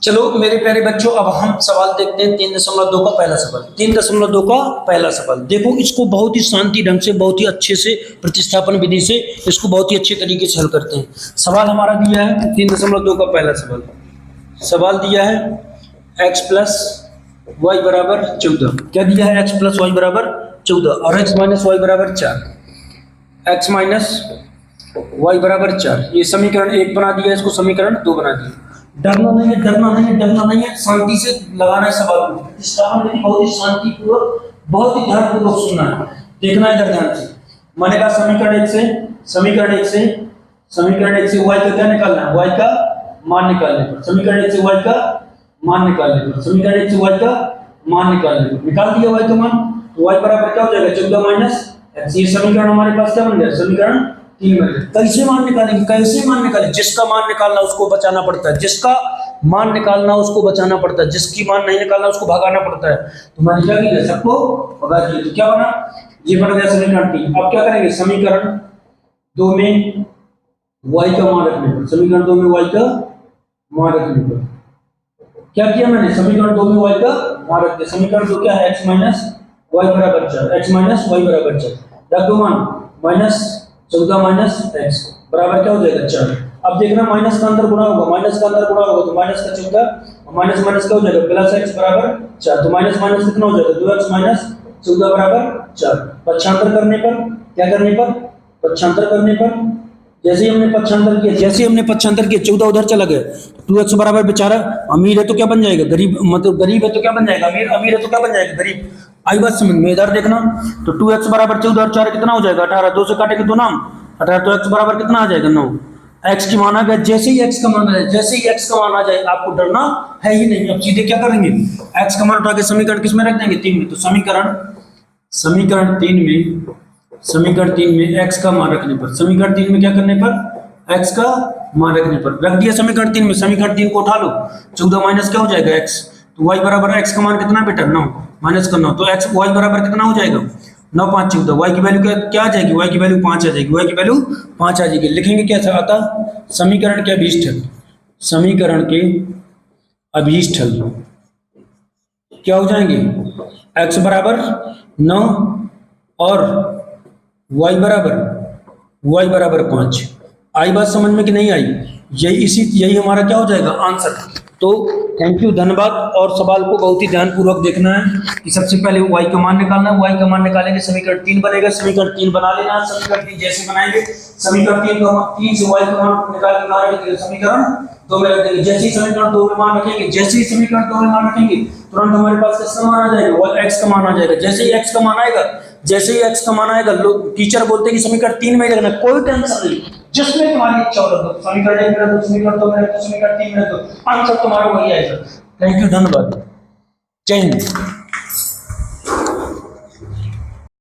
चलो मेरे प्यारे बच्चों, अब हम सवाल देखते हैं 3.2 का पहला सवाल। 3.2 का पहला सवाल देखो, इसको बहुत ही शांति ढंग से, बहुत ही अच्छे से, प्रतिस्थापन विधि से इसको बहुत ही अच्छे तरीके से हल करते हैं। सवाल हमारा दिया है 3.2 का पहला सवाल। सवाल दिया है x प्लस वाई बराबर 14। क्या दिया है? x प्लस वाई बराबर 14 और x माइनस वाई बराबर 4। x माइनस वाई बराबर 4, ये समीकरण 1 बना दिया, इसको समीकरण 2 बना दिया। डरना नहीं है, डरना नहीं है, डरना नहीं है, शांति से लगाना है सवाल को। प्रतिस्थापन विधि बहुत ही शांतिपूर्वक, बहुत ही ध्यानपूर्वक सुनना है, देखना है इधर ध्यान से। मैंने कहा समीकरण 1 से y का क्या निकालना है? y का मान निकालने पर। समीकरण 1 से y का मान निकालने पर, समीकरण 1 से y का मान निकालने पर निकाल दिया y का मान, तो y बराबर क्या हो जाएगा? 14 माइनस x। ये समीकरण हमारे पास क्या बन गया? समीकरण 3 बन गया। कैसे मान निकालेंगे? कैसे मान निकालें? जिसका मान निकालना उसको बचाना पड़ता है, जिसका मान निकालना उसको बचाना पड़ता है, जिसकी मान नहीं निकालना उसको भगाना पड़ता है। तो मैंने क्या किया? सबको भगा दिया। तो क्या बना? ये बन गया समीकरण 3। अब क्या करेंगे? समीकरण 2 में y का मान रखने पर, समीकरण 2 में y का मान रखने पर क्या किया मैंने? समीकरण 2 में y का मान रख दिया। समीकरण 2 क्या है? x माइनस वाई बराबर 4, x माइनस वाई बराबर 4 रख दो मान, माइनस 14 माइनस x बराबर क्या हो जाएगा? 4। अब देखना माइनस का अंदर गुणा होगा, माइनस का अंदर गुणा होगा तो माइनस का 14 और माइनस माइनस क्या हो जाएगा? प्लस x बराबर 4। तो माइनस माइनस कितना हो जाएगा? 2x माइनस 14 बराबर 4। पक्षांतर करने पर क्या करने पर? पक्षांतर करने पर जैसे ही हमने पक्षांतर किया 14 उधर चला गया, 2x बराबर बेचारा अमीर है तो क्या बन जाएगा? गरीब, मतलब गरीब है तो क्या बन जाएगा? अमीर है तो क्या बन जाएगा? गरीब। आई बात समझ में? इधर देखना, तो 2x बराबर 14 और 4 कितना हो जाएगा? 18। 2 से काटेंगे तो नाम 18, तो x बराबर कितना आ जाएगा? 9। x की मान आ गया। जैसे ही x का मान आ जाए, जैसे ही x का मान आ जाए, आपको डरना है ही नहीं। अब सीधे क्या करेंगे? x का मान उठा के समीकरण किस में रख देंगे? 3 में। तो समीकरण 3 में x का मान रखने पर, समीकरण 3 में क्या करने पर? x का मान रखने पर रख दिया समीकरण 3 में। समीकरण 3 को उठा लो, 14 माइनस क्या हो जाएगा? x। तो y बराबर x का मान कितना बेटा? 9 माइनस का 9, तो x y बराबर कितना हो जाएगा? 9 5 14। y की वैल्यू क्या आ जाएगी? y की वैल्यू 5 आ जाएगी, y की वैल्यू 5 आ जाएगी। लिखेंगे क्या आता? समीकरण के अभीष्ट हल, समीकरण के अभीष्ट हल क्या हो जाएंगे? x बराबर 9 और y बराबर 5। आई बात समझ में कि नहीं आई? यही हमारा क्या हो जाएगा? आंसर। तो थैंक यू, धन्यवाद। और सवाल को बहुत ही ध्यानपूर्वक देखना है कि सबसे पहले y का मान निकालना है। y का मान निकालेंगे, समीकरण 3 बनेगा। समीकरण 3 बना लेना। समीकरण 3 जैसे बनाएंगे, समीकरण 3 से y का मान निकाल के कहां रखेंगे? समीकरण 2 में रख देंगे। जैसे ही समीकरण 2 में मान रखेंगे, तुरंत हमारे पास किसका मान आ जाएगा? x का मान आ जाएगा। जैसे ही x का मान आएगा, लोग टीचर बोलते हैं कि समीकरण 3 में ही रखना, कोई टेंशन नहीं, जिसमें तुम्हारी इच्छा हो रखो। समीकरण 1 में रखो, समीकरण 2 में रखो, समीकरण 3 में रखो, आंसर तुम्हारा वही आएगा। थैंक यू, धन्यवाद, जय हिंद।